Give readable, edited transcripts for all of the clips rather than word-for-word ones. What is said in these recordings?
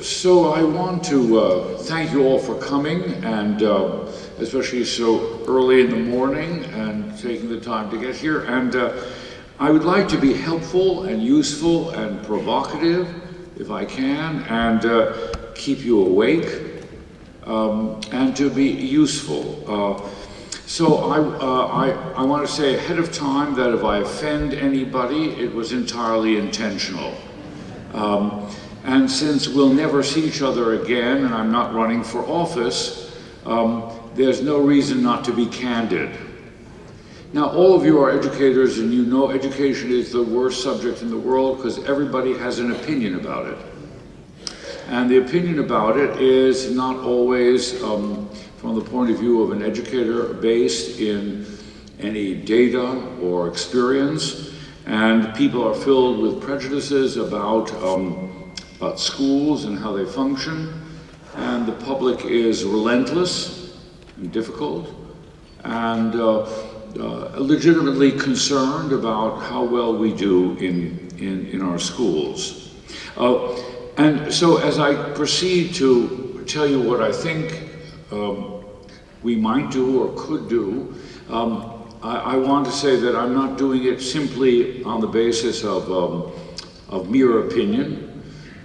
So I want to thank you all for coming, and especially so early in the morning and taking the time to get here. And I would like to be helpful and useful and provocative, if I can, and keep you awake, and to be useful. So I want to say ahead of time that if I offend anybody, it was entirely intentional. And since we'll never see each other again, and I'm not running for office, there's no reason not to be candid. Now, all of you are educators, and you know education is the worst subject in the world because everybody has an opinion about it. And the opinion about it is not always from the point of view of an educator based in any data or experience. And people are filled with prejudices about schools and how they function. And the public is relentless and difficult and legitimately concerned about how well we do in our schools. And so as I proceed to tell you what I think we might do or could do, I want to say that I'm not doing it simply on the basis of mere opinion.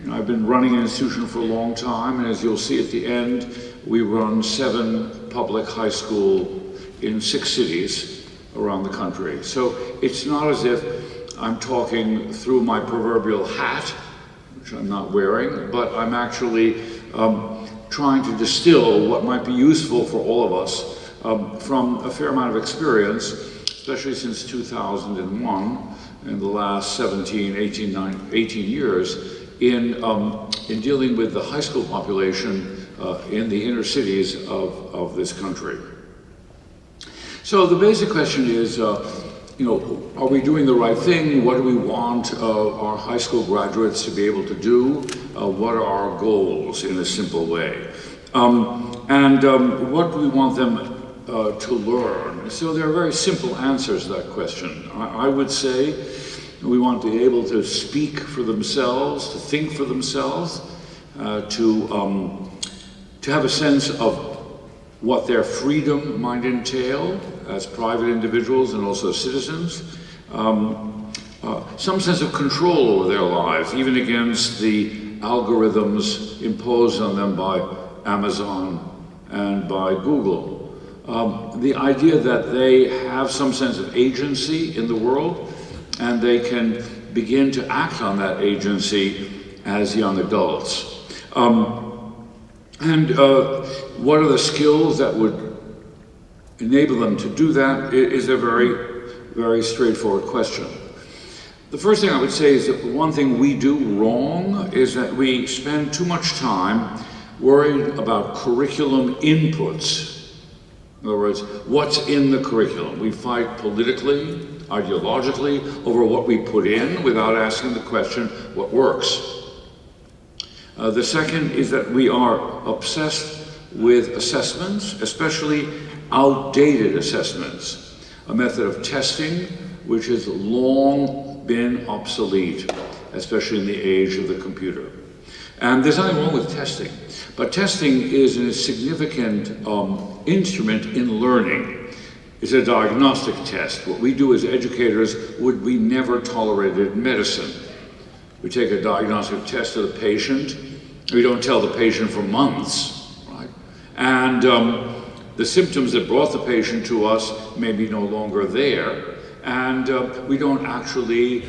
You know, I've been running an institution for a long time, and as you'll see at the end, we run 7 public high schools in 6 cities around the country. So it's not as if I'm talking through my proverbial hat, which I'm not wearing, but I'm actually trying to distill what might be useful for all of us from a fair amount of experience, especially since 2001, in the last 18 years, in dealing with the high school population in the inner cities of this country. So the basic question is, you know, are we doing the right thing? What do we want our high school graduates to be able to do? What are our goals in a simple way? And what do we want them to learn? So there are very simple answers to that question. I would say we want to be able to speak for themselves, to think for themselves, to have a sense of what their freedom might entail as private individuals and also citizens, some sense of control over their lives, even against the algorithms imposed on them by Amazon and by Google. The idea that they have some sense of agency in the world and they can begin to act on that agency as young adults. And what are the skills that would enable them to do that is a very, very straightforward question. The first thing I would say is that one thing we do wrong is that we spend too much time worried about curriculum inputs. In other words, what's in the curriculum? We fight politically, ideologically, over what we put in without asking the question, what works? The second is that we are obsessed with assessments, especially outdated assessments, a method of testing which has long been obsolete, especially in the age of the computer. And there's nothing wrong with testing, but testing is a significant instrument in learning. It's a diagnostic test. What we do as educators would be never tolerated in medicine. We take a diagnostic test of the patient. We don't tell the patient for months, right? And the symptoms that brought the patient to us may be no longer there. And we don't actually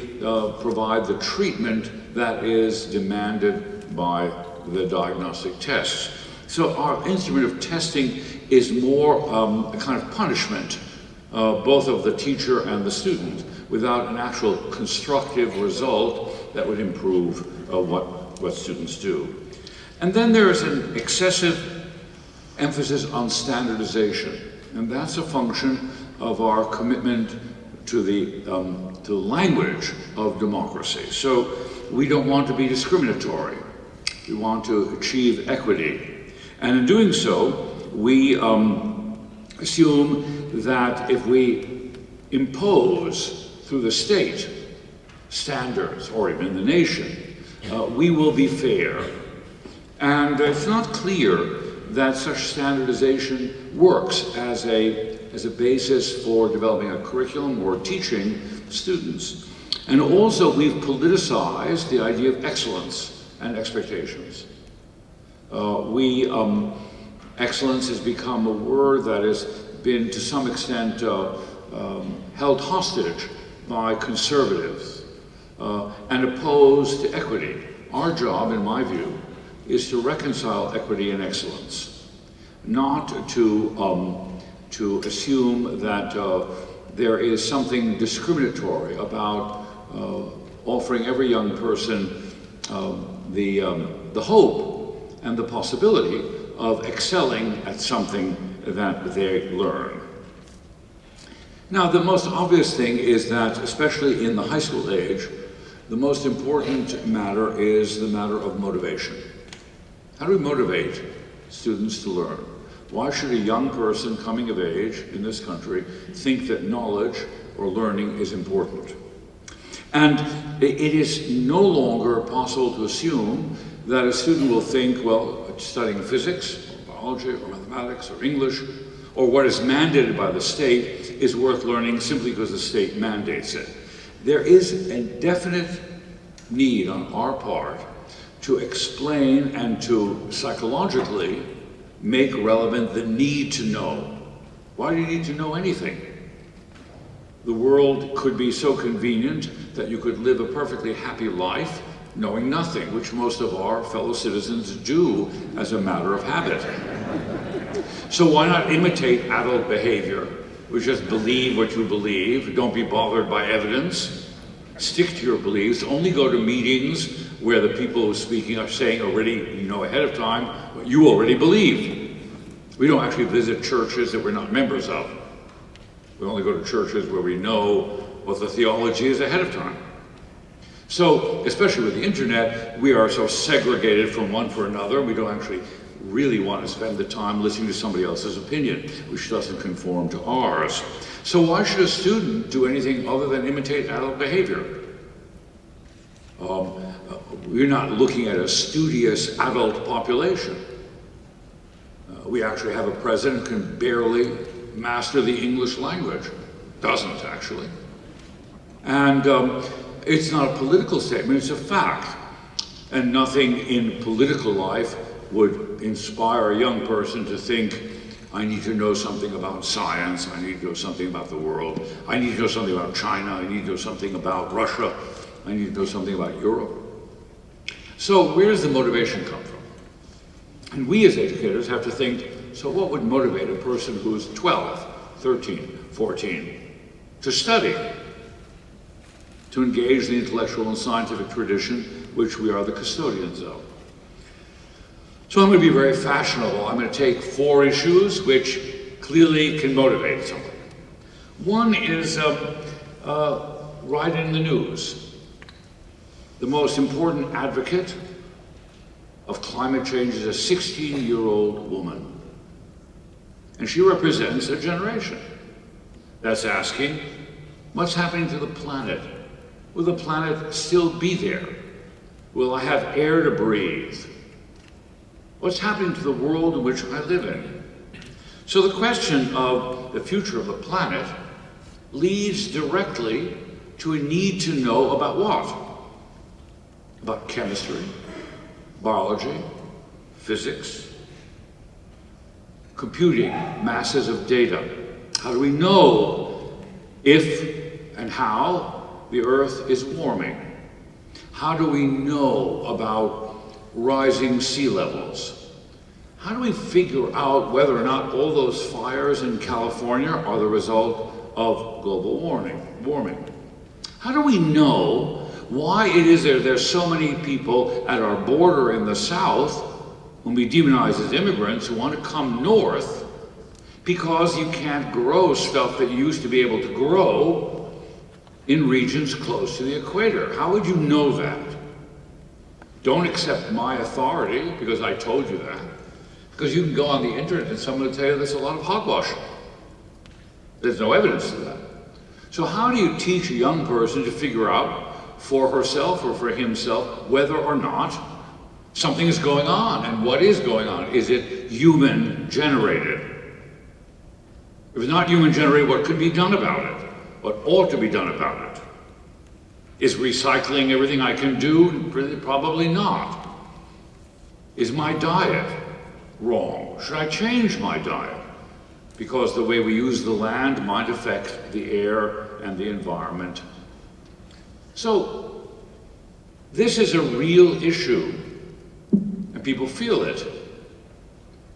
provide the treatment that is demanded by the diagnostic tests. So our instrument of testing is more a kind of punishment, both of the teacher and the student, without an actual constructive result that would improve what students do. And then there is an excessive emphasis on standardization, and that's a function of our commitment to the language of democracy. So we don't want to be discriminatory. We want to achieve equity. And in doing so, we assume that if we impose through the state standards, or even the nation, we will be fair. And it's not clear that such standardization works as a basis for developing a curriculum or teaching students. And also we've politicized the idea of excellence and expectations. Excellence has become a word that has been to some extent held hostage by conservatives and opposed to equity. Our job, in my view, is to reconcile equity and excellence, not to assume that there is something discriminatory about offering every young person the hope and the possibility of excelling at something that they learn. Now, the most obvious thing is that, especially in the high school age, the most important matter is the matter of motivation. How do we motivate students to learn? Why should a young person coming of age in this country think that knowledge or learning is important? And it is no longer possible to assume that a student will think, well, studying physics, or biology, or mathematics, or English, or what is mandated by the state is worth learning simply because the state mandates it. There is a definite need on our part to explain and to psychologically make relevant the need to know. Why do you need to know anything? The world could be so convenient that you could live a perfectly happy life knowing nothing, which most of our fellow citizens do as a matter of habit. So why not imitate adult behavior, which just believe what you believe, don't be bothered by evidence, stick to your beliefs, only go to meetings where the people who are speaking are saying already, you know ahead of time, what you already believe. We don't actually visit churches that we're not members of. We only go to churches where we know what the theology is ahead of time. So, especially with the internet, we are so segregated from one for another, we don't actually really want to spend the time listening to somebody else's opinion, which doesn't conform to ours. So why should a student do anything other than imitate adult behavior? We're not looking at a studious adult population. We actually have a president who can barely master the English language. Doesn't, actually. And it's not a political statement, it's a fact. And nothing in political life would inspire a young person to think, I need to know something about science, I need to know something about the world, I need to know something about China, I need to know something about Russia, I need to know something about Europe. So where does the motivation come from? And we as educators have to think, so what would motivate a person who's 12, 13, 14 to study, to engage the intellectual and scientific tradition which we are the custodians of? So I'm going to be very fashionable. I'm going to take 4 issues which clearly can motivate someone. One is right in the news. The most important advocate of climate change is a 16-year-old woman. And she represents a generation that's asking, what's happening to the planet? Will the planet still be there? Will I have air to breathe? What's happening to the world in which I live in? So the question of the future of the planet leads directly to a need to know about what? About chemistry, biology, physics, computing, masses of data. How do we know if and how the Earth is warming? How do we know about rising sea levels? How do we figure out whether or not all those fires in California are the result of global warming? How do we know why it is there's so many people at our border in the South, whom we demonize as immigrants, who want to come north because you can't grow stuff that you used to be able to grow in regions close to the equator? How would you know that? Don't accept my authority because I told you that. Because you can go on the internet and someone will tell you there's a lot of hogwash. There's no evidence to that. So how do you teach a young person to figure out for herself or for himself whether or not Something is going on, and what is going on? Is it human generated? If it's not human generated, what could be done about it? What ought to be done about it? Is recycling everything I can do? Probably not. Is my diet wrong? Should I change my diet? Because the way we use the land might affect the air and the environment. So, this is a real issue, and people feel it.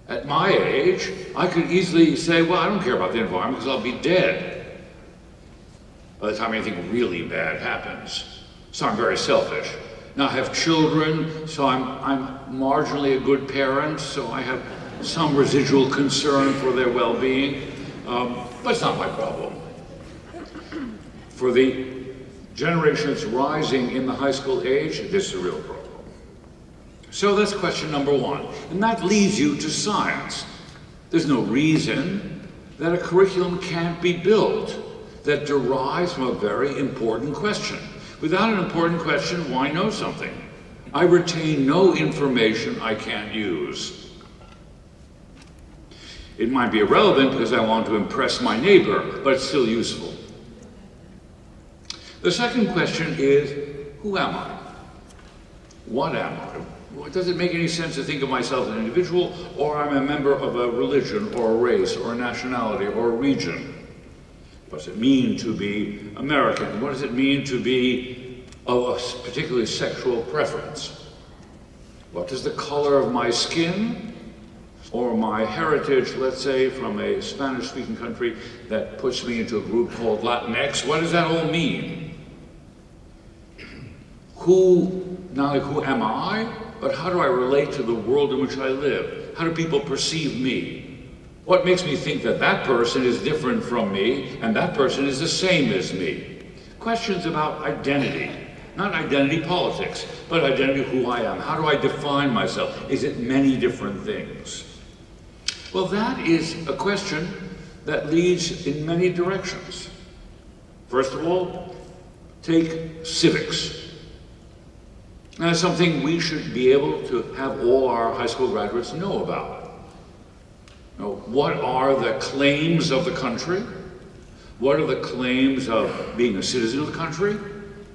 At my age, I could easily say, well, I don't care about the environment because I'll be dead by the time anything really bad happens. So I'm very selfish. Now I have children, so I'm marginally a good parent, so I have some residual concern for their well-being, but it's not my problem. For the generation that's rising in the high school age, this is a real problem. So that's question number one, and that leads you to science. There's no reason that a curriculum can't be built that derives from a very important question. Without an important question, why know something? I retain no information I can't use. It might be irrelevant because I want to impress my neighbor, but it's still useful. The second question is, who am I? What am I? Does it make any sense to think of myself as an individual, or I'm a member of a religion, or a race, or a nationality, or a region? What does it mean to be American? What does it mean to be of a particularly sexual preference? What does the color of my skin or my heritage, let's say from a Spanish-speaking country that puts me into a group called Latinx, what does that all mean? Not only who am I, but how do I relate to the world in which I live? How do people perceive me? What makes me think that that person is different from me and that person is the same as me? Questions about identity. Not identity politics, but identity of who I am. How do I define myself? Is it many different things? Well, that is a question that leads in many directions. First of all, take civics. Now, that's something we should be able to have all our high school graduates know about. What are the claims of the country? What are the claims of being a citizen of the country?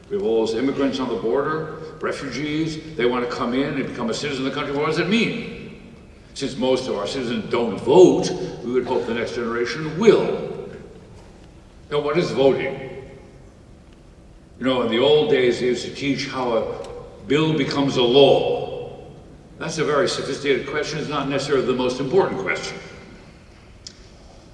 We have all those immigrants on the border, refugees, they want to come in and become a citizen of the country. What does it mean? Since most of our citizens don't vote, we would hope the next generation will. Now, what is voting? In the old days, they used to teach how a bill becomes a law. That's a very sophisticated question. It's not necessarily the most important question.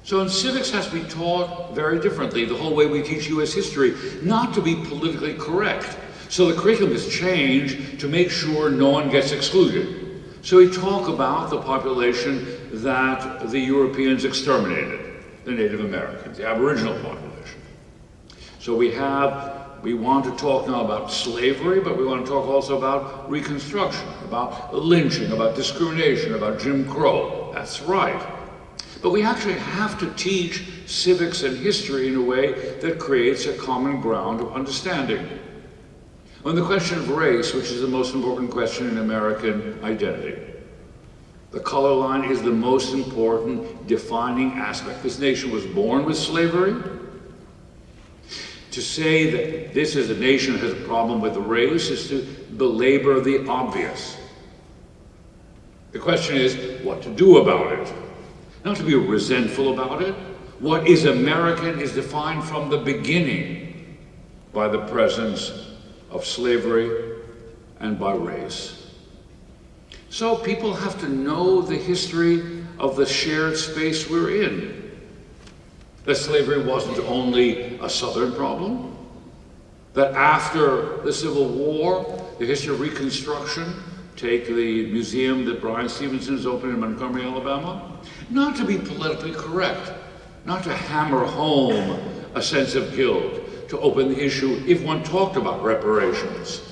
So civics has to be taught very differently, the whole way we teach US history, not to be politically correct. So the curriculum is changed to make sure no one gets excluded. So we talk about the population that the Europeans exterminated, the Native Americans, the Aboriginal population. So we want to talk now about slavery, but we want to talk also about Reconstruction, about lynching, about discrimination, about Jim Crow. That's right. But we actually have to teach civics and history in a way that creates a common ground of understanding. On the question of race, which is the most important question in American identity, the color line is the most important defining aspect. This nation was born with slavery. To say that this as a nation has a problem with the race is to belabor the obvious. The question is what to do about it. Not to be resentful about it. What is American is defined from the beginning by the presence of slavery and by race. So people have to know the history of the shared space we're in. That slavery wasn't only a Southern problem, that after the Civil War, the history of Reconstruction, take the museum that Brian Stevenson has opened in Montgomery, Alabama, not to be politically correct, not to hammer home a sense of guilt, to open the issue if one talked about reparations.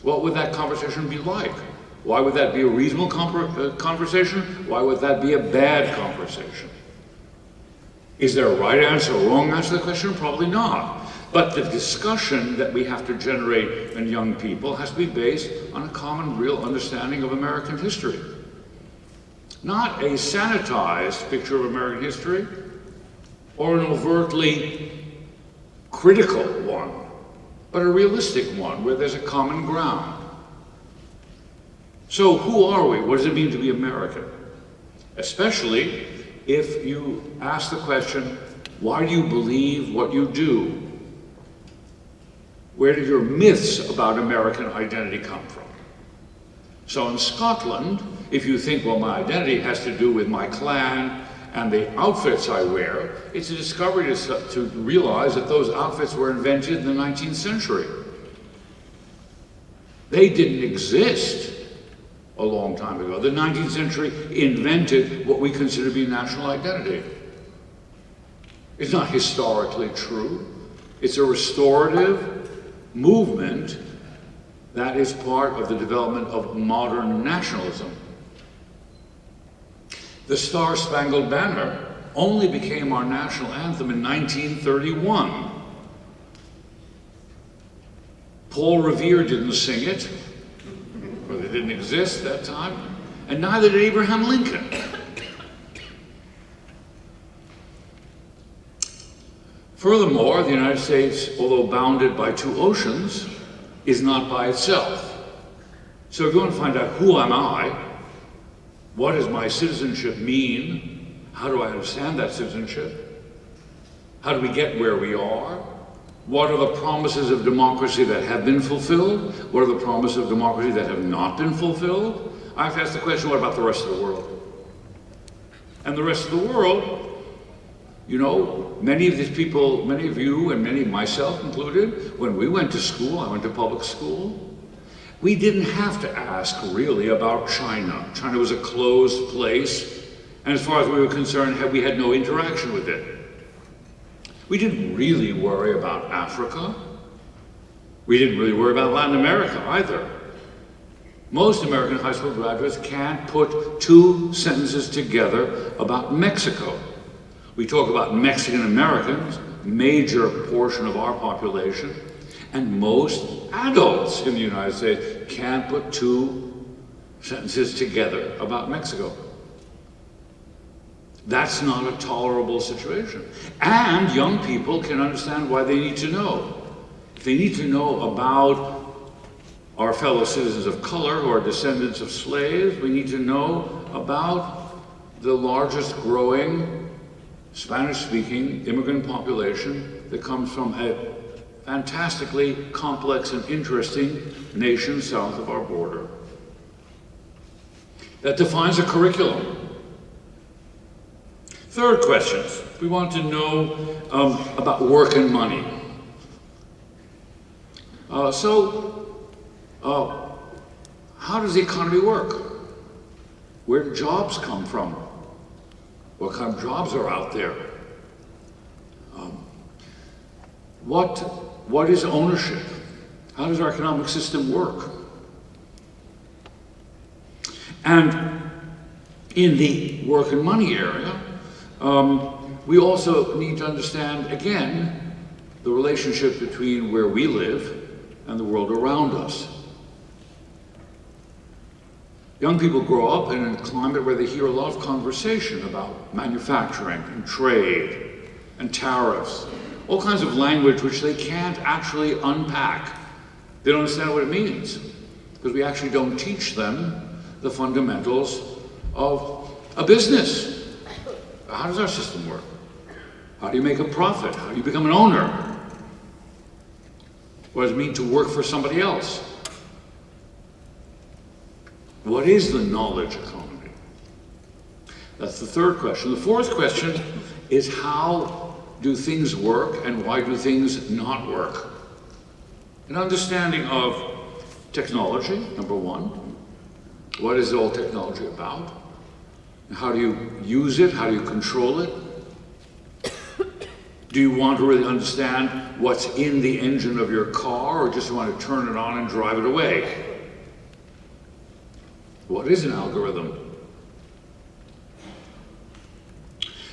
What would that conversation be like? Why would that be a reasonable conversation? Why would that be a bad conversation? Is there a right answer or a wrong answer to the question? Probably not. But the discussion that we have to generate in young people has to be based on a common, real understanding of American history. Not a sanitized picture of American history or an overtly critical one, but a realistic one where there's a common ground. So who are we? What does it mean to be American? Especially if you ask the question, why do you believe what you do? Where do your myths about American identity come from? So in Scotland, if you think, well, my identity has to do with my clan and the outfits I wear, it's a discovery to realize that those outfits were invented in the 19th century. They didn't exist a long time ago. The 19th century invented what we consider to be national identity. It's not historically true. It's a restorative movement that is part of the development of modern nationalism. The Star-Spangled Banner only became our national anthem in 1931. Paul Revere didn't sing it, or they didn't exist at that time, and neither did Abraham Lincoln. Furthermore, the United States, although bounded by two oceans, is not by itself. So if you want to find out who am I, what does my citizenship mean, how do I understand that citizenship, how do we get where we are, what are the promises of democracy that have been fulfilled, what are the promises of democracy that have not been fulfilled, I have to ask the question, what about the rest of the world? And the rest of the world, you know, many of these people, many of you and many, myself included, when we went to school, I went to public school, we didn't have to ask really about China. China was a closed place, and as far as we were concerned, we had no interaction with it. We didn't really worry about Africa. We didn't really worry about Latin America either. Most American high school graduates can't put two sentences together about Mexico. We talk about Mexican Americans, major portion of our population, and most adults in the United States can't put two sentences together about Mexico. That's not a tolerable situation. And young people can understand why they need to know. If they need to know about our fellow citizens of color who are descendants of slaves, we need to know about the largest growing Spanish-speaking immigrant population that comes from a fantastically complex and interesting nation south of our border. That defines a curriculum. Third question, we want to know about work and money. How does the economy work? Where do jobs come from? What kind of jobs are out there? What is ownership? How does our economic system work? And in the work and money area, we also need to understand, again, the relationship between where we live and the world around us. Young people grow up in a climate where they hear a lot of conversation about manufacturing and trade and tariffs, all kinds of language which they can't actually unpack. They don't understand what it means because we actually don't teach them the fundamentals of a business. How does our system work? How do you make a profit? How do you become an owner? What does it mean to work for somebody else? What is the knowledge economy? That's the third question. The fourth question is, how do things work and why do things not work? An understanding of technology, number one. What is all technology about? How do you use it? How do you control it? Do you want to really understand what's in the engine of your car, or just want to turn it on and drive it away? What is an algorithm?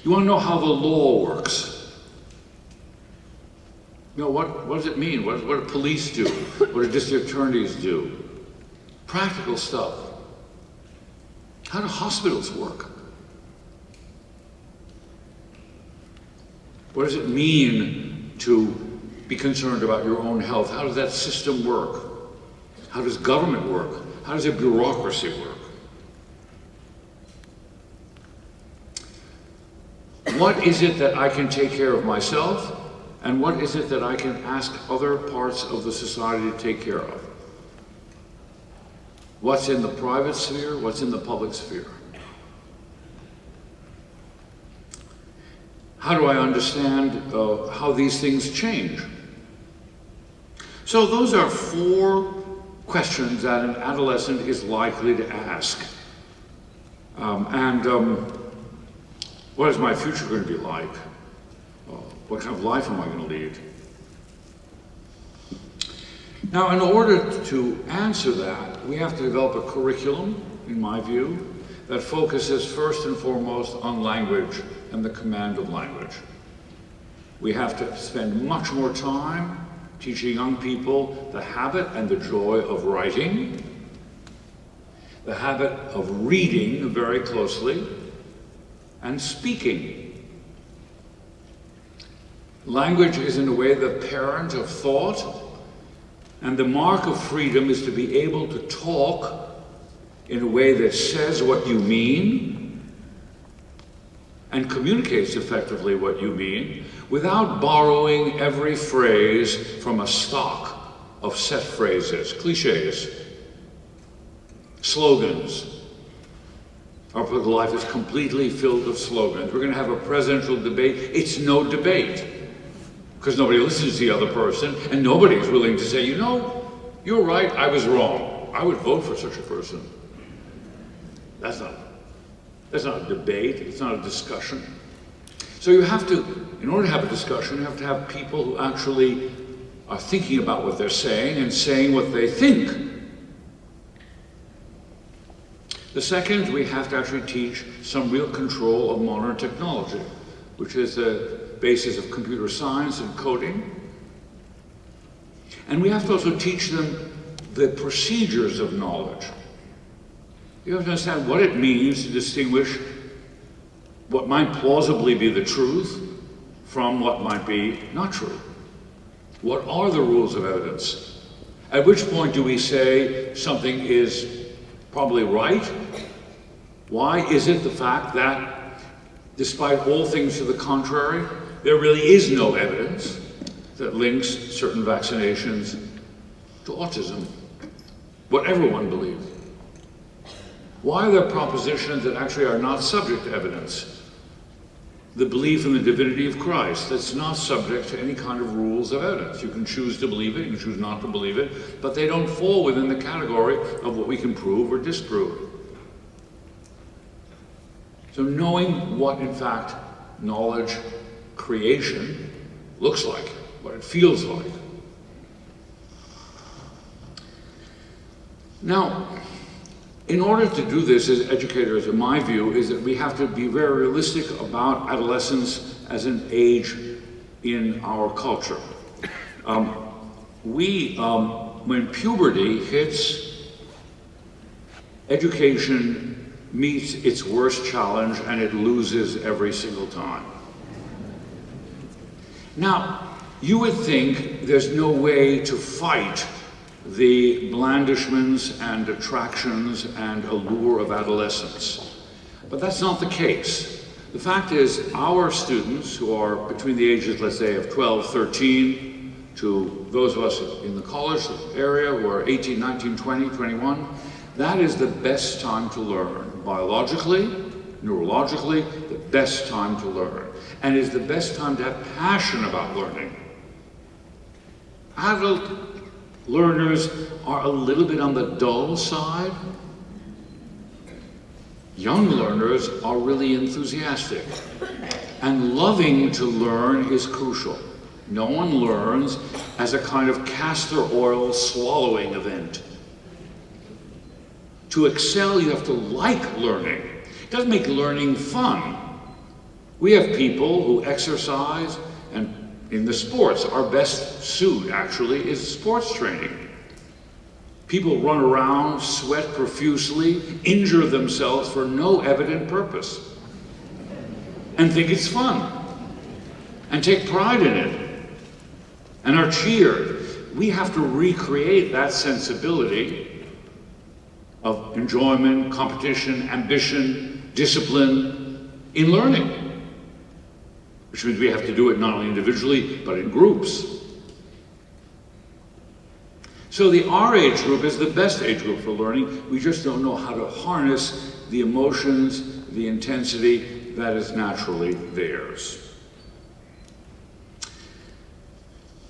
You want to know how the law works. You know, what does it mean? What do police do? What do district attorneys do? Practical stuff. How do hospitals work? What does it mean to be concerned about your own health? How does that system work? How does government work? How does a bureaucracy work? What is it that I can take care of myself? And what is it that I can ask other parts of the society to take care of? What's in the private sphere? What's in the public sphere? How do I understand how these things change? So those are 4 questions that an adolescent is likely to ask. What is my future going to be like? What kind of life am I going to lead? Now, in order to answer that, we have to develop a curriculum, in my view, that focuses first and foremost on language and the command of language. We have to spend much more time teaching young people the habit and the joy of writing, the habit of reading very closely, and speaking. Language is, in a way, the parent of thought, and the mark of freedom is to be able to talk in a way that says what you mean and communicates effectively what you mean without borrowing every phrase from a stock of set phrases, cliches, slogans. Our political life is completely filled with slogans. We're going to have a presidential debate. It's no debate, because nobody listens to the other person, and nobody is willing to say, you know, you're right, I was wrong. I would vote for such a person. That's not a debate, it's not a discussion. So you have to, in order to have a discussion, you have to have people who actually are thinking about what they're saying and saying what they think. The second, we have to actually teach some real control of modern technology, which is the basis of computer science and coding. And we have to also teach them the procedures of knowledge. You have to understand what it means to distinguish what might plausibly be the truth from what might be not true. What are the rules of evidence? At which point do we say something is probably right? Why is it the fact that, despite all things to the contrary, there really is no evidence that links certain vaccinations to autism, what everyone believes? Why are there propositions that actually are not subject to evidence? The belief in the divinity of Christ, that's not subject to any kind of rules of evidence. You can choose to believe it, you can choose not to believe it, but they don't fall within the category of what we can prove or disprove. So knowing what, in fact, knowledge creation looks like, what it feels like. Now, in order to do this as educators, in my view, is that we have to be very realistic about adolescence as an age in our culture. When puberty hits, education meets its worst challenge and it loses every single time. Now, you would think there's no way to fight the blandishments and attractions and allure of adolescence. But that's not the case. The fact is, our students who are between the ages, let's say, of 12, 13, to those of us in the college area who are 18, 19, 20, 21, that is the best time to learn. Biologically, neurologically, the best time to learn. And is the best time to have passion about learning. Adult learners are a little bit on the dull side. Young learners are really enthusiastic. And loving to learn is crucial. No one learns as a kind of castor oil swallowing event. To excel, you have to like learning. It doesn't make learning fun. We have people who exercise and in the sports. Our best suit, actually, is sports training. People run around, sweat profusely, injure themselves for no evident purpose, and think it's fun, and take pride in it, and are cheered. We have to recreate that sensibility of enjoyment, competition, ambition, discipline in learning, which means we have to do it not only individually, but in groups. So the R age group is the best age group for learning. We just don't know how to harness the emotions, the intensity that is naturally theirs.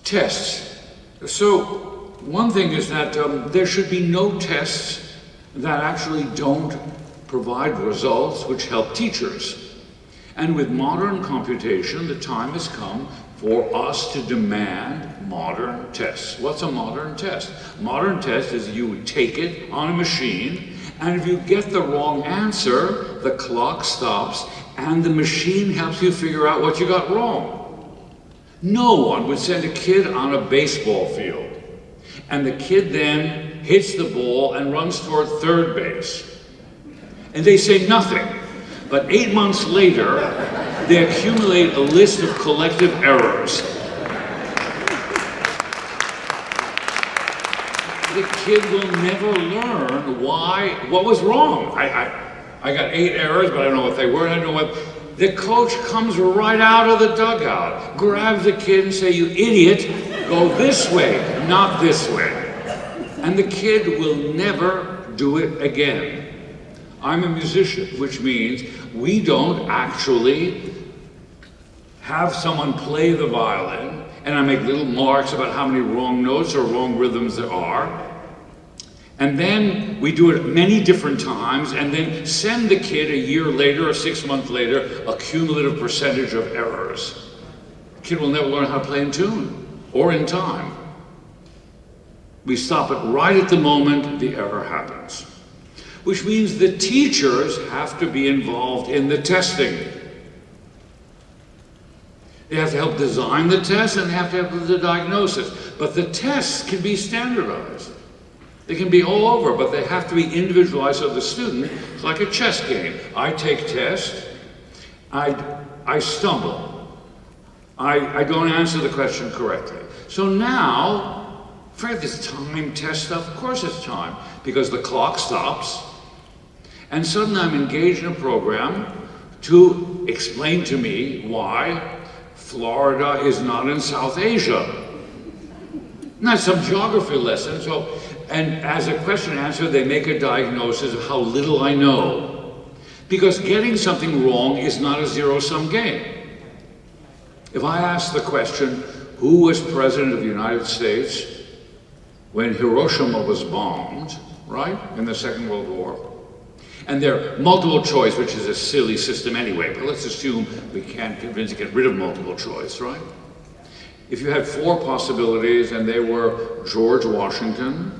Tests. So one thing is that there should be no tests that actually don't provide results which help teachers. And with modern computation, the time has come for us to demand modern tests. What's a modern test? Modern test is you would take it on a machine, and if you get the wrong answer, the clock stops, and the machine helps you figure out what you got wrong. No one would send a kid on a baseball field, and the kid then hits the ball and runs toward third base. And they say nothing. But 8 months later, they accumulate a list of collective errors. The kid will never learn what was wrong. I got 8 errors, but I don't know what they were. I don't know what. The coach comes right out of the dugout, grabs the kid and say, "You idiot, go this way, not this way." And the kid will never do it again. I'm a musician, which means we don't actually have someone play the violin, and I make little marks about how many wrong notes or wrong rhythms there are. And then we do it many different times, and then send the kid a year later or 6 months later a cumulative percentage of errors. The kid will never learn how to play in tune or in time. We stop it right at the moment the error happens. Which means the teachers have to be involved in the testing. They have to help design the test, and they have to help the diagnosis. But the tests can be standardized. They can be all over, but they have to be individualized so the student, it's like a chess game. I take tests, I stumble, I don't answer the question correctly. So now, for this time test stuff, of course it's time, because the clock stops, and suddenly I'm engaged in a program to explain to me why Florida is not in South Asia. Not some geography lesson. And as a question and answer, they make a diagnosis of how little I know. Because getting something wrong is not a zero-sum game. If I ask the question, who was president of the United States when Hiroshima was bombed, right, in the Second World War? And there are multiple choice, which is a silly system anyway, but let's assume we can't convince to get rid of multiple choice, right? If you had 4 possibilities and they were George Washington,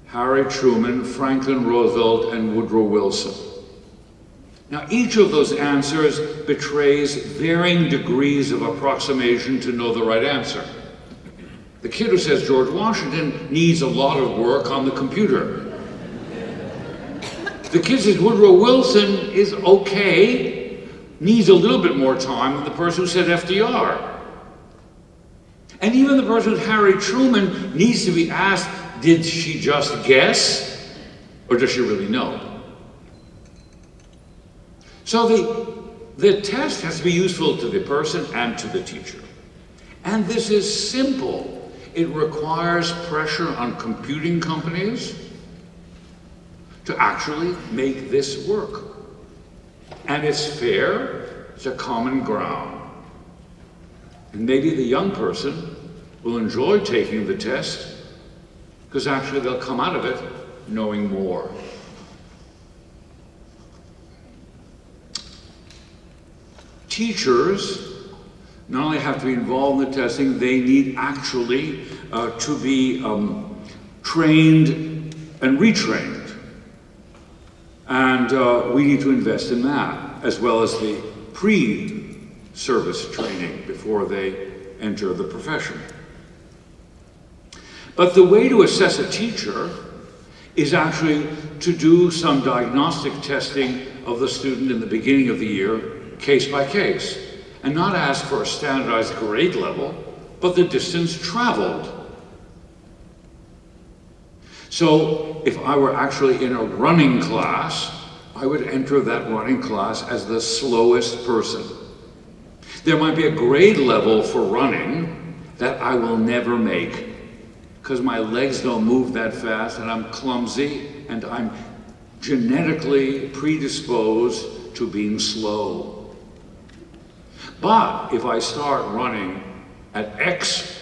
Harry Truman, Franklin Roosevelt, and Woodrow Wilson. Now, each of those answers betrays varying degrees of approximation to know the right answer. The kid who says George Washington needs a lot of work on the computer. The kid who says Woodrow Wilson is okay, needs a little bit more time than the person who said FDR. And even the person with Harry Truman needs to be asked, did she just guess, or does she really know? So the test has to be useful to the person and to the teacher. And this is simple. It requires pressure on computing companies to actually make this work. And it's fair, it's a common ground. And maybe the young person will enjoy taking the test because actually they'll come out of it knowing more. Teachers not only have to be involved in the testing, they need actually to be trained and retrained. And we need to invest in that, as well as the service training before they enter the profession. But the way to assess a teacher is actually to do some diagnostic testing of the student in the beginning of the year, case by case, and not ask for a standardized grade level, but the distance traveled. So if I were actually in a running class, I would enter that running class as the slowest person. There might be a grade level for running that I will never make because my legs don't move that fast and I'm clumsy and I'm genetically predisposed to being slow. But if I start running at X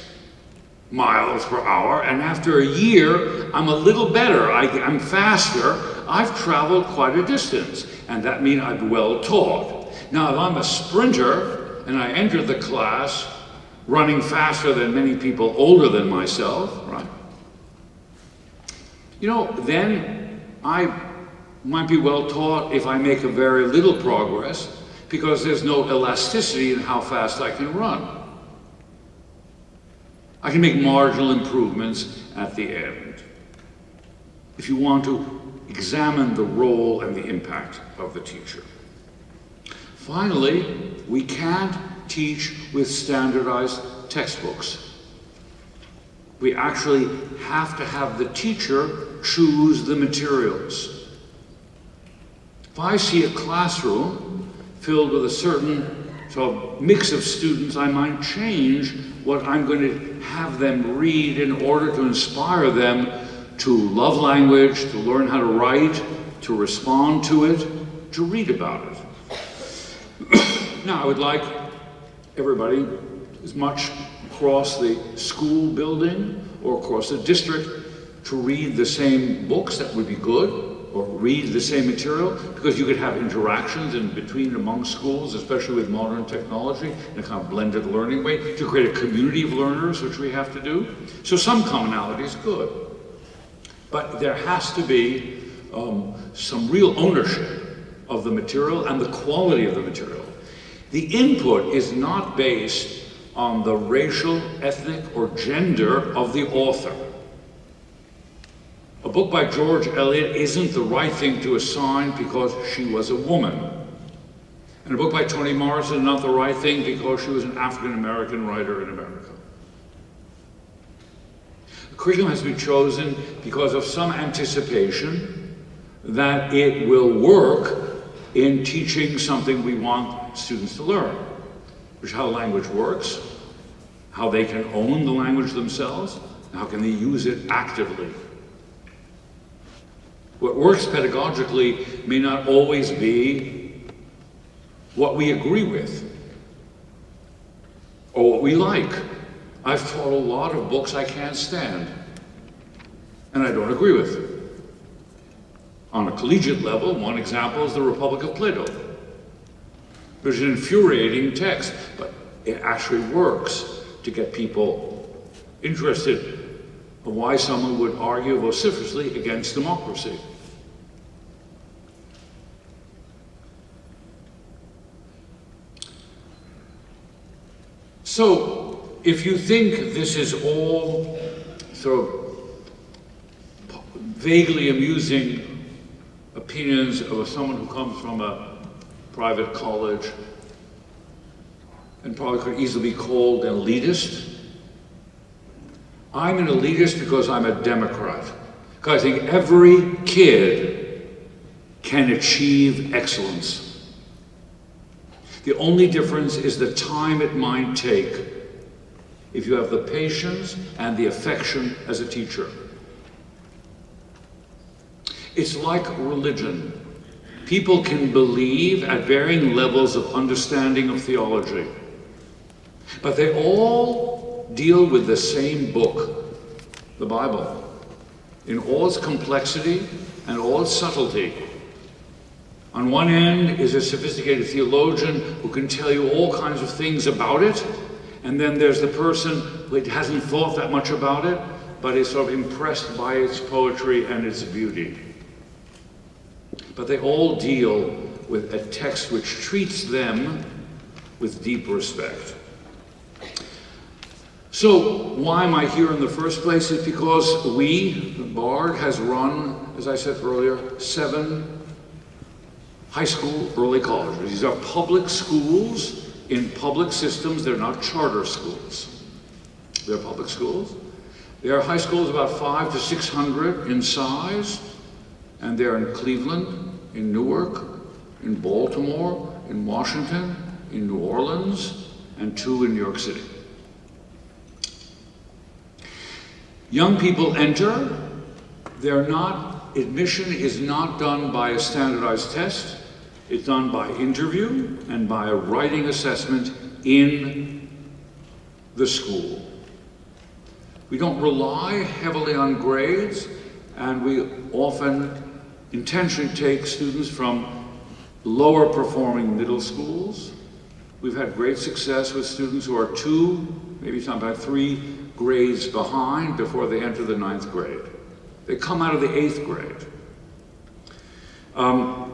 miles per hour, and after a year, I'm a little better, I'm faster, I've traveled quite a distance, and that means I'm well taught. Now, if I'm a sprinter, and I enter the class running faster than many people older than myself, right? You know, then I might be well taught if I make a very little progress, because there's no elasticity in how fast I can run. I can make marginal improvements at the end. If you want to examine the role and the impact of the teacher. Finally, we can't teach with standardized textbooks. We actually have to have the teacher choose the materials. If I see a classroom filled with a certain sort of mix of students, I might change what I'm going to have them read in order to inspire them to love language, to learn how to write, to respond to it, to read about it. Now, I would like everybody, as much across the school building or across the district, to read the same books. That would be good. Or read the same material, because you could have interactions in between and among schools, especially with modern technology, in a kind of blended learning way, to create a community of learners, which we have to do. So some commonality is good. But there has to be some real ownership of the material and the quality of the material. The input is not based on the racial, ethnic, or gender of the author. A book by George Eliot isn't the right thing to assign because she was a woman. And a book by Toni Morrison is not the right thing because she was an African-American writer in America. The curriculum has to be chosen because of some anticipation that it will work in teaching something we want students to learn, which is how language works, how they can own the language themselves, and how can they use it actively. What works pedagogically may not always be what we agree with or what we like. I've taught a lot of books I can't stand and I don't agree with. On a collegiate level, one example is The Republic of Plato, which is an infuriating text, but it actually works to get people interested of why someone would argue vociferously against democracy. So, if you think this is all sort of vaguely amusing opinions of someone who comes from a private college and probably could easily be called an elitist, I'm an elitist because I'm a Democrat. Because I think every kid can achieve excellence. The only difference is the time it might take if you have the patience and the affection as a teacher. It's like religion. People can believe at varying levels of understanding of theology, but they all deal with the same book, the Bible, in all its complexity and all its subtlety. On one end is a sophisticated theologian who can tell you all kinds of things about it, and then there's the person who hasn't thought that much about it, but is sort of impressed by its poetry and its beauty. But they all deal with a text which treats them with deep respect. So why am I here in the first place? It's because we, the BARD, has run, as I said earlier, 7 high school early colleges. These are public schools in public systems. They're not charter schools. They're public schools. They are high schools about 500 to 600 in size, and they're in Cleveland, in Newark, in Baltimore, in Washington, in New Orleans, and 2 in New York City. Young people enter. Admission is not done by a standardized test. It's done by interview and by a writing assessment in the school. We don't rely heavily on grades, and we often intentionally take students from lower performing middle schools. We've had great success with students who are 2, maybe sometimes 3 grades behind before they enter the 9th grade. They come out of the 8th grade.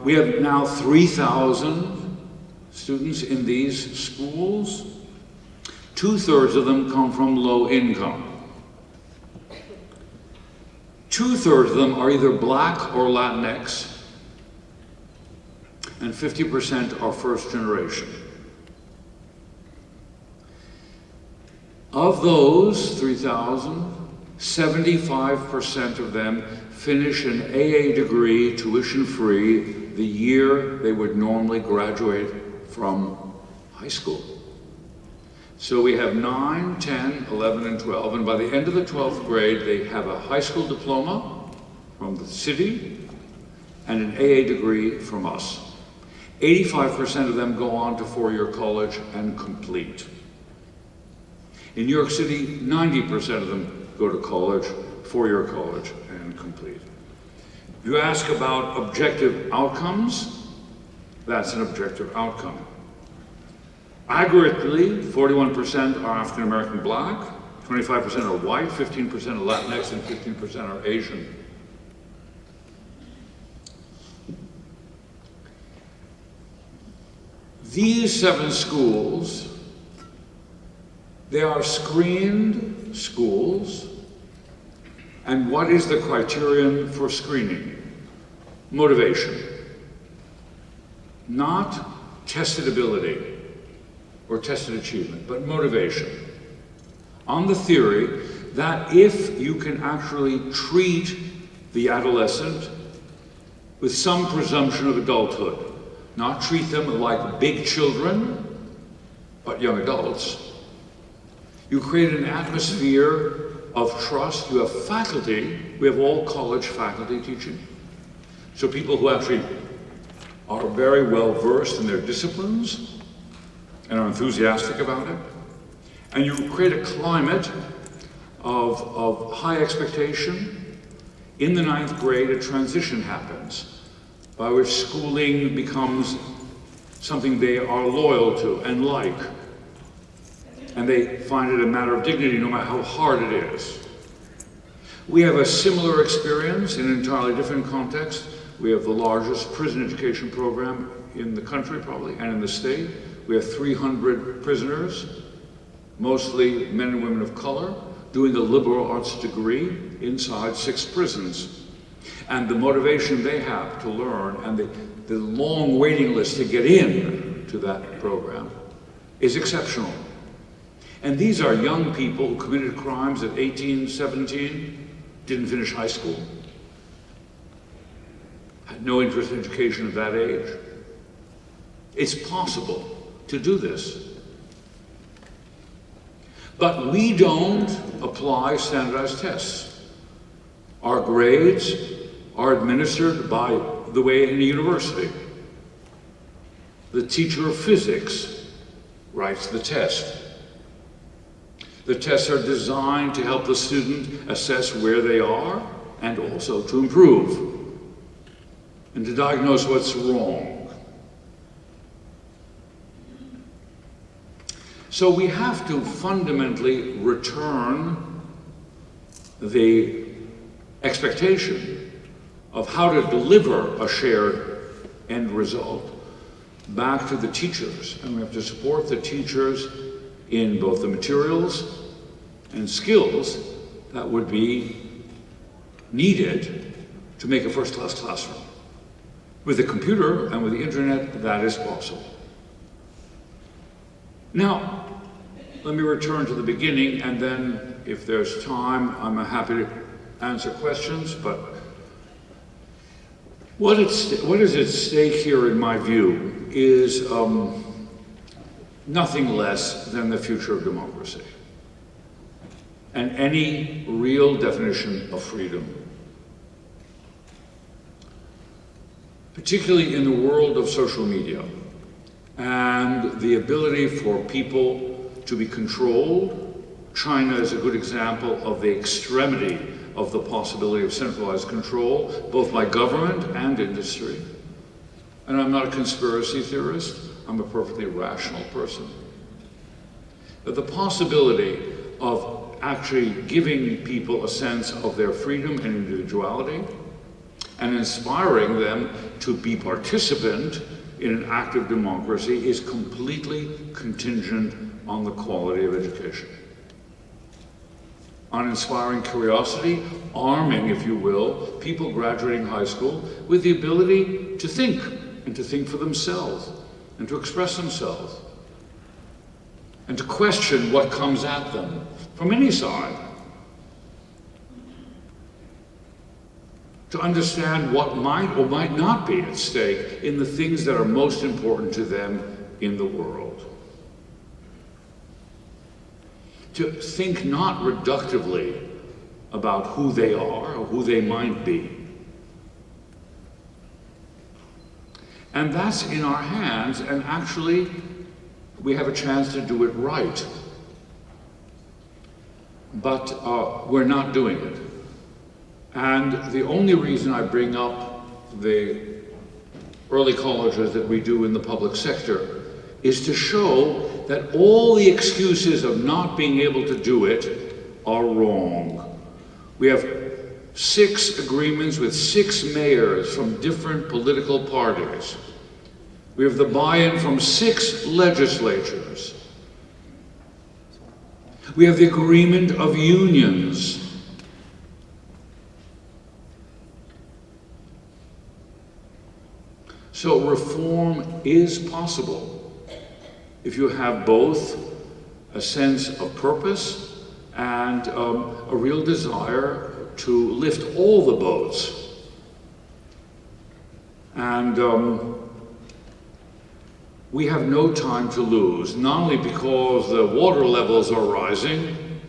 We have now 3,000 students in these schools. 2/3 of them come from low income. 2/3 of them are either Black or Latinx, and 50% are first generation. Of those 3,000, 75% of them finish an AA degree tuition-free the year they would normally graduate from high school. So we have 9, 10, 11, and 12, and by the end of the 12th grade, they have a high school diploma from the city and an AA degree from us. 85% of them go on to 4-year college and complete. In New York City, 90% of them go to college, 4-year college, and complete. If you ask about objective outcomes, that's an objective outcome. Aggregately, 41% are African American Black, 25% are white, 15% are Latinx, and 15% are Asian. These 7 schools, they are screened schools. And what is the criterion for screening? Motivation. Not tested ability or tested achievement, but motivation. On the theory that if you can actually treat the adolescent with some presumption of adulthood, not treat them like big children, but young adults, you create an atmosphere of trust. You have faculty. We have all college faculty teaching. So people who actually are very well versed in their disciplines and are enthusiastic about it. And you create a climate of high expectation. In the 9th grade, a transition happens by which schooling becomes something they are loyal to and like. And they find it a matter of dignity no matter how hard it is. We have a similar experience in an entirely different context. We have the largest prison education program in the country, probably, and in the state. We have 300 prisoners, mostly men and women of color, doing a liberal arts degree inside 6 prisons. And the motivation they have to learn and the long waiting list to get in to that program is exceptional. And these are young people who committed crimes at 18, 17, didn't finish high school, had no interest in education at that age. It's possible to do this. But we don't apply standardized tests. Our grades are administered by the way in a university. The teacher of physics writes the test. The tests are designed to help the student assess where they are and also to improve and to diagnose what's wrong. So we have to fundamentally return the expectation of how to deliver a shared end result back to the teachers, and we have to support the teachers in both the materials and skills that would be needed to make a first-class classroom. With the computer and with the internet, that is possible. Now, let me return to the beginning, and then if there's time, I'm happy to answer questions, but what is at stake here, in my view, is nothing less than the future of democracy and any real definition of freedom. Particularly in the world of social media and the ability for people to be controlled. China is a good example of the extremity of the possibility of centralized control, both by government and industry. And I'm not a conspiracy theorist, I'm a perfectly rational person. But the possibility of actually giving people a sense of their freedom and individuality and inspiring them to be participant in an active democracy is completely contingent on the quality of education. On inspiring curiosity, arming, if you will, people graduating high school with the ability to think, and to think for themselves, and to express themselves, and to question what comes at them from any side. To understand what might or might not be at stake in the things that are most important to them in the world. To think not reductively about who they are or who they might be. And that's in our hands, and actually we have a chance to do it right. But we're not doing it. And the only reason I bring up the early colleges that we do in the public sector is to show that all the excuses of not being able to do it are wrong. We have 6 agreements with 6 mayors from different political parties. We have the buy-in from 6 legislatures. We have the agreement of unions. So reform is possible if you have both a sense of purpose and a real desire to lift all the boats. And we have no time to lose, not only because the water levels are rising,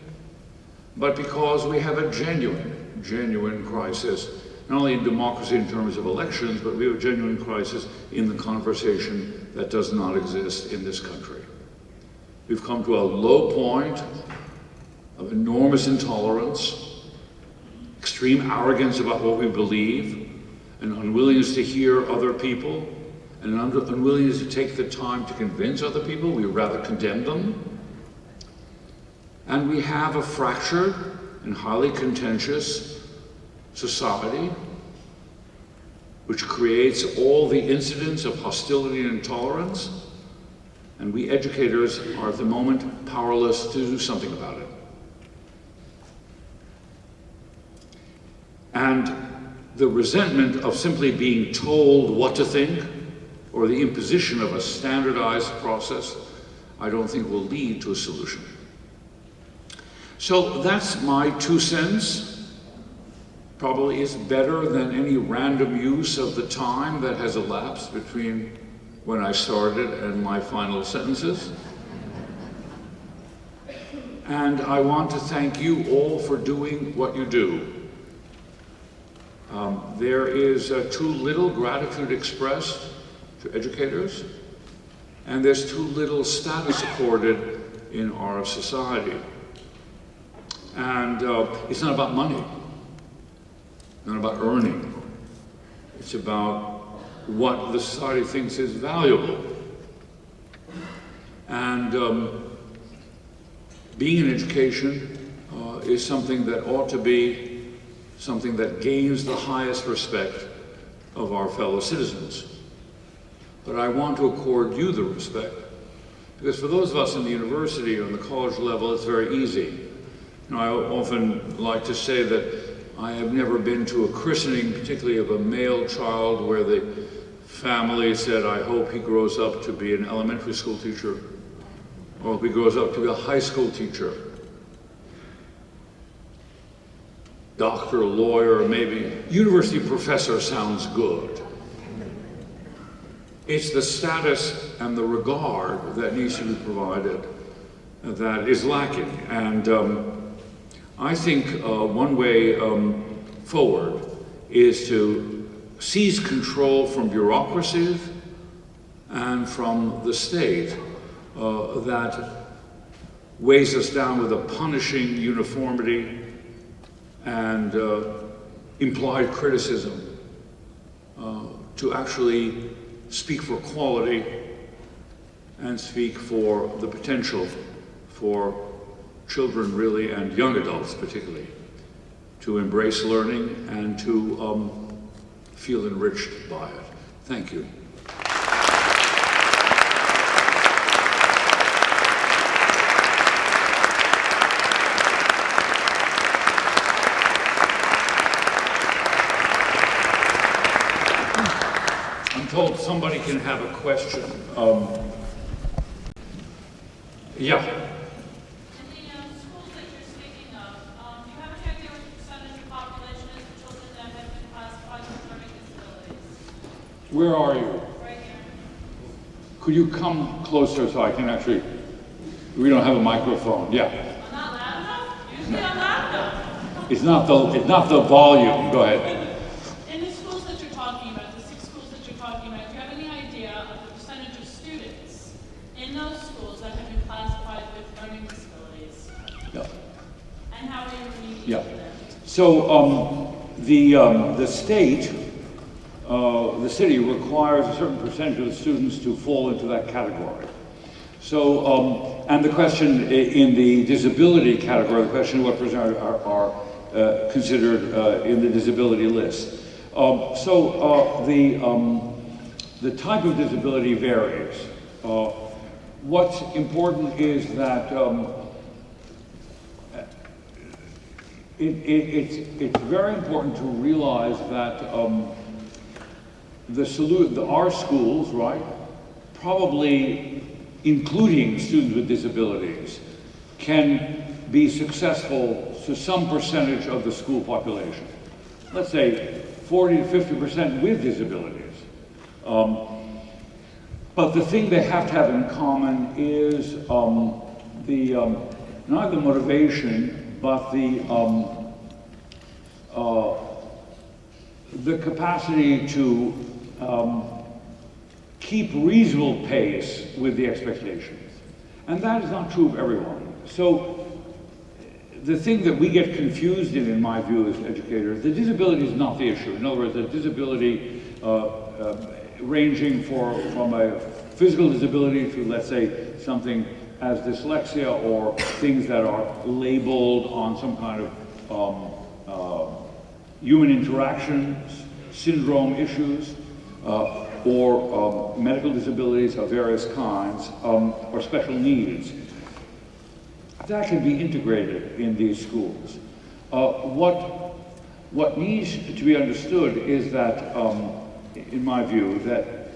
but because we have a genuine crisis, not only in democracy in terms of elections, but we have a genuine crisis in the conversation that does not exist in this country. We've come to a low point of enormous intolerance, extreme arrogance about what we believe, an unwillingness to hear other people, and an unwillingness to take the time to convince other people. We rather condemn them. And we have a fractured and highly contentious society which creates all the incidents of hostility and intolerance, and we educators are at the moment powerless to do something about it. And the resentment of simply being told what to think, or the imposition of a standardized process, I don't think will lead to a solution. So that's my 2 cents. Probably is better than any random use of the time that has elapsed between when I started and my final sentences. And I want to thank you all for doing what you do. There is too little gratitude expressed to educators, and there's too little status accorded in our society. And it's not about money, not about earning. It's about what the society thinks is valuable. And being in education is something that ought to be something that gains the highest respect of our fellow citizens. but I want to accord you the respect. Because for those of us in the university or in the college level, it's very easy. You know, I often like to say that I have never been to a christening, particularly of a male child, where the family said, I hope he grows up to be an elementary school teacher, or if he grows up to be a high school teacher, doctor, lawyer, maybe. University professor sounds good. It's the status and the regard that needs to be provided that is lacking. And I think one way forward is to seize control from bureaucracies and from the state that weighs us down with a punishing uniformity and implied criticism, to actually speak for quality and speak for the potential for children really, and young adults particularly, to embrace learning and to feel enriched by it. Thank you. I'm told somebody can have a question. Yeah. Where are you? Right here. Could you come closer so I can actually, we don't have a microphone. Yeah. I'm not loud enough? Usually I'm loud enough. It's not the volume. Go ahead. In the schools that you're talking about, the 6 schools that you're talking about, do you have any idea of the percentage of students in those schools that have been classified with learning disabilities? Yeah. And how are you remediating them? So the state, the city requires a certain percentage of the students to fall into that category. So, and the question in the disability category, the question of what percent are considered in the disability list. The type of disability varies. What's important is that it's very important to realize that our schools, right, probably including students with disabilities, can be successful to some percentage of the school population. Let's say 40 to 50% with disabilities. But the thing they have to have in common is not the motivation, but the capacity to keep reasonable pace with the expectations. And that is not true of everyone. So the thing that we get confused in my view as educators, the disability is not the issue. In other words, the disability ranging from a physical disability to, let's say, something as dyslexia, or things that are labeled on some kind of human interactions, syndrome issues, or medical disabilities of various kinds, or special needs. That can be integrated in these schools. What needs to be understood is that, in my view, that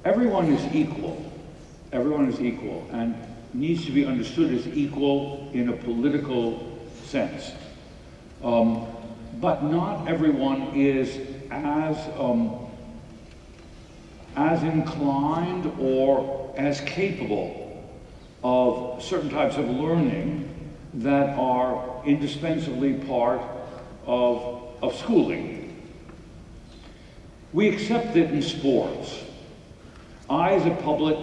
everyone is equal. Everyone is equal and needs to be understood as equal in a political sense. But not everyone is as inclined or as capable of certain types of learning that are indispensably part of schooling. We accept it in sports. I, as a public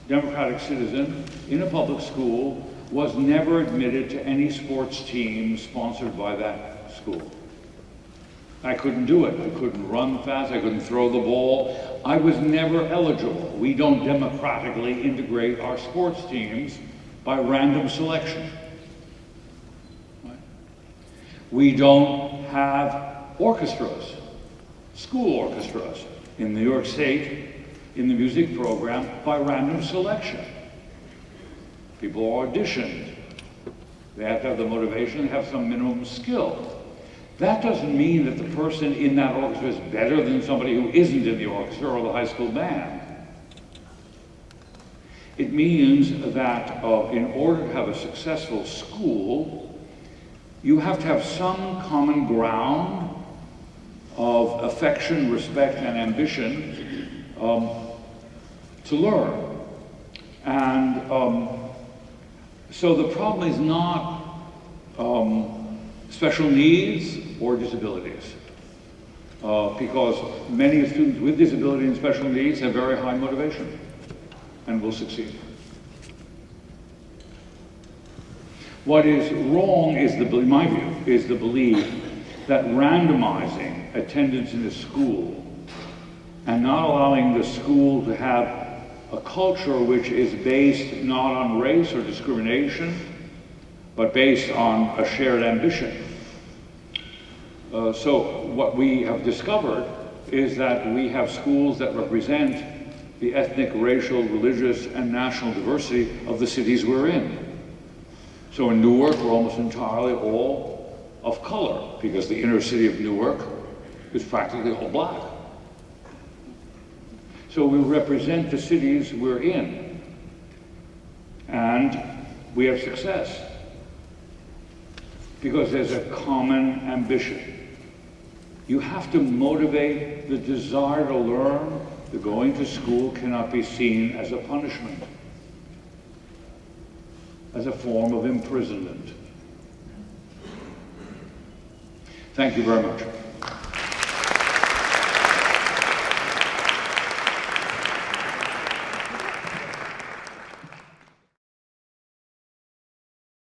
democratic citizen in a public school, was never admitted to any sports team sponsored by that school. I couldn't do it. I couldn't run fast. I couldn't throw the ball. I was never eligible. We don't democratically integrate our sports teams by random selection. Right? We don't have orchestras, school orchestras, in New York State in the music program by random selection. People auditioned. They have to have the motivation and have some minimum skill. That doesn't mean that the person in that orchestra is better than somebody who isn't in the orchestra or the high school band. It means that in order to have a successful school, you have to have some common ground of affection, respect, and ambition to learn. And so the problem is not special needs or disabilities, because many students with disability and special needs have very high motivation and will succeed. What is wrong is, in my view, is the belief that randomizing attendance in a school and not allowing the school to have a culture which is based not on race or discrimination, but based on a shared ambition. So what we have discovered is that we have schools that represent the ethnic, racial, religious, and national diversity of the cities we're in. So in Newark, we're almost entirely all of color, because the inner city of Newark is practically all black. So we represent the cities we're in, and we have success, because there's a common ambition. You have to motivate the desire to learn. The going to school cannot be seen as a punishment, as a form of imprisonment. Thank you very much.